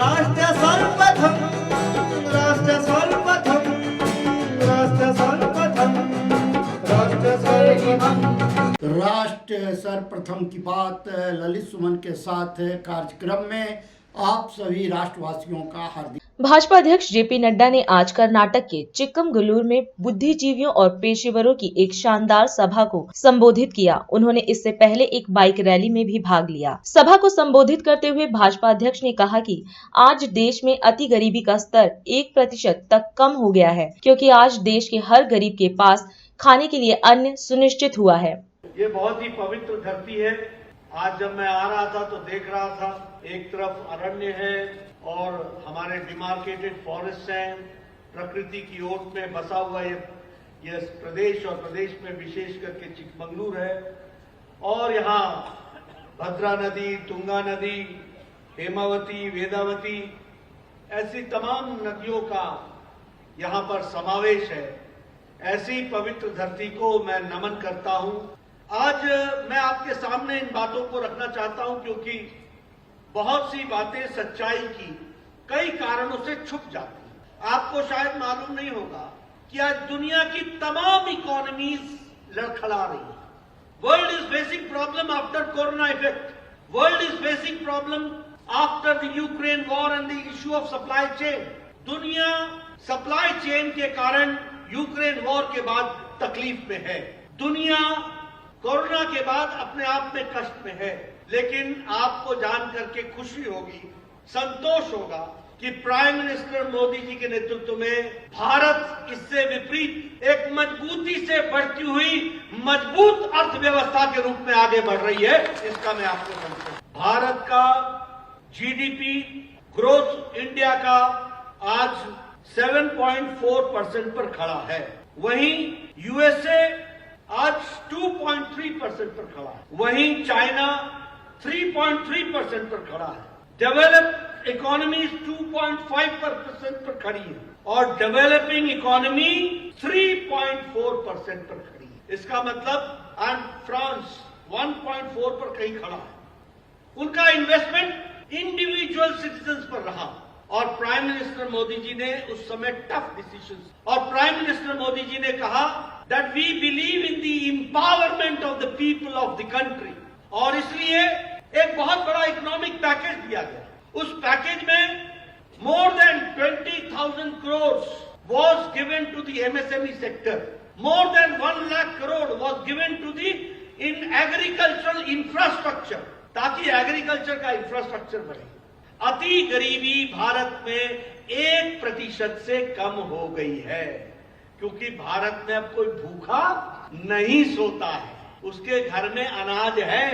राष्ट्र सर्वप्रथम राष्ट्र सर्वप्रथम राष्ट्र सर्वप्रथम राष्ट्र सर्वप्रथम राष्ट्र सर्वप्रथम की बात ललित सुमन के साथ कार्यक्रम में आप सभी राष्ट्रवासियों का हार्दिक। भाजपा अध्यक्ष जेपी नड्डा ने आज कर्नाटक के चिक्कमगलूर में बुद्धिजीवियों और पेशेवरों की एक शानदार सभा को संबोधित किया। उन्होंने इससे पहले एक बाइक रैली में भी भाग लिया। सभा को संबोधित करते हुए भाजपा अध्यक्ष ने कहा कि आज देश में अति गरीबी का स्तर 1% तक कम हो गया है, क्योंकि आज देश के हर गरीब के पास खाने के लिए अन्न सुनिश्चित हुआ है। ये बहुत ही पवित्र धरती है। आज जब मैं आ रहा था तो देख रहा था, एक तरफ अरण्य है और हमारे डिमार्केटेड फॉरेस्ट हैं, प्रकृति की ओट में बसा हुआ ये प्रदेश, और प्रदेश में विशेष करके चिकमंगलूर है, और यहाँ भद्रा नदी, तुंगा नदी, हेमावती, वेदावती, ऐसी तमाम नदियों का यहाँ पर समावेश है। ऐसी पवित्र धरती को मैं नमन करता हूँ। आज मैं आपके सामने इन बातों को रखना चाहता हूँ क्योंकि बहुत सी बातें सच्चाई की कई कारणों से छुप जाती हैं। आपको शायद मालूम नहीं होगा कि आज दुनिया की तमाम इकोनॉमीज लड़खड़ा रही है। World is facing problem after corona effect. World is facing problem after the Ukraine war and the issue of supply chain. दुनिया सप्लाई चेन के कारण यूक्रेन वॉर के बाद तकलीफ में है। दुनिया कोरोना के बाद अपने आप में कष्ट में है। लेकिन आपको जान करके खुशी होगी, संतोष होगा कि प्राइम मिनिस्टर मोदी जी के नेतृत्व में भारत इससे विपरीत एक मजबूती से बढ़ती हुई मजबूत अर्थव्यवस्था के रूप में आगे बढ़ रही है। इसका मैं आपको समझाऊं। भारत का जीडीपी ग्रोथ इंडिया का आज 7.4% पर खड़ा है। वहीं यूएसए आज 2.3% पर खड़ा है। वहीं चाइना 3.3% पर खड़ा है। डेवलप्ड इकोनॉमी 2.5% पर खड़ी है और डेवलपिंग इकोनॉमी 3.4% पर खड़ी है। इसका मतलब एंड फ्रांस 1.4 पर कहीं खड़ा है। उनका इन्वेस्टमेंट इंडिविजुअल सिटीजन्स पर रहा और प्राइम मिनिस्टर मोदी जी ने उस समय टफ डिसीजंस, और प्राइम मिनिस्टर मोदी जी ने कहा that we believe in the empowerment of the people of the country, और इसलिए एक बहुत बड़ा इकोनॉमिक पैकेज दिया गया। उस पैकेज में more than 20,000 crores was given to the MSME sector. More than 1 lakh crore was given to the in agricultural infrastructure, ताकि एग्रीकल्चर का इंफ्रास्ट्रक्चर बढ़े। अति गरीबी भारत में 1% से कम हो गई है, क्योंकि भारत में अब कोई भूखा नहीं सोता है। उसके घर में अनाज है,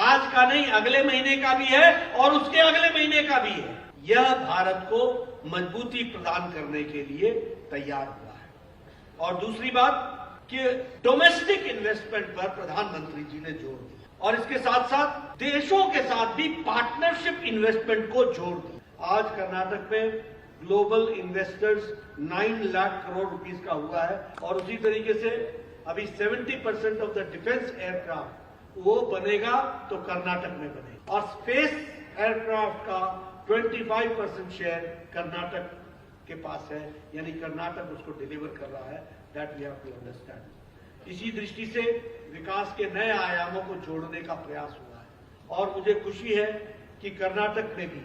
आज का नहीं अगले महीने का भी है और उसके अगले महीने का भी है। यह भारत को मजबूती प्रदान करने के लिए तैयार हुआ है। और दूसरी बात कि डोमेस्टिक इन्वेस्टमेंट पर प्रधानमंत्री जी ने जोर दिया, और इसके साथ साथ देशों के साथ भी पार्टनरशिप इन्वेस्टमेंट को जोर दिया। आज कर्नाटक में global investors 9 lakh crore rupees का हुआ है, और उसी तरीके से अभी 70% ऑफ द डिफेंस एयरक्राफ्ट वो बनेगा तो कर्नाटक में बनेगा, और स्पेस एयरक्राफ्ट का 25% शेयर कर्नाटक के पास है, यानी कर्नाटक उसको डिलीवर कर रहा है। That we have to understand. इसी दृष्टि से विकास के नए आयामों को जोड़ने का प्रयास हुआ है, और मुझे खुशी है कि कर्नाटक में भी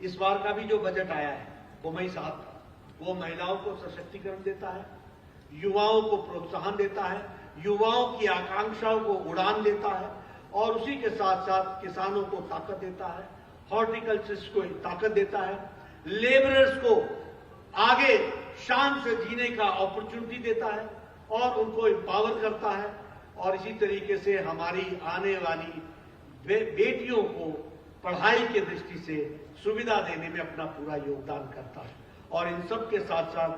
इस बार का भी जो बजट आया है वो मई साहब का, वो महिलाओं को सशक्तिकरण देता है, युवाओं को प्रोत्साहन देता है, युवाओं की आकांक्षाओं को उड़ान देता है, और उसी के साथ साथ किसानों को ताकत देता है, हॉर्टिकल्चरिस्ट को ताकत देता है, लेबरर्स को आगे शान से जीने का अपॉर्चुनिटी देता है और उनको एम्पावर करता है, और इसी तरीके से हमारी आने वाली बेटियों को पढ़ाई के दृष्टि से सुविधा देने में अपना पूरा योगदान करता है, और इन सब के साथ साथ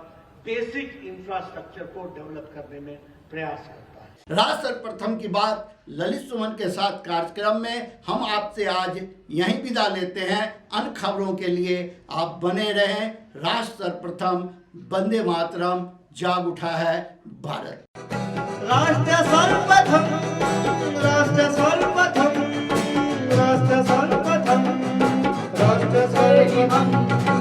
बेसिक इंफ्रास्ट्रक्चर को डेवलप करने में प्रयास करता है। राष्ट्र सर्वप्रथम की बात ललित सुमन के साथ कार्यक्रम में हम आपसे आज यहीं विदा लेते हैं। अन्य खबरों के लिए आप बने रहें। राष्ट्र सर्वप्रथम, वंदे मातरम, जाग उठा है भारत। राष्ट्र सर्वप्रथम राष्ट्र सर्वप्रथम राष्ट्र सर्वप्रथम राष्ट्र सर्वप्रथम। हम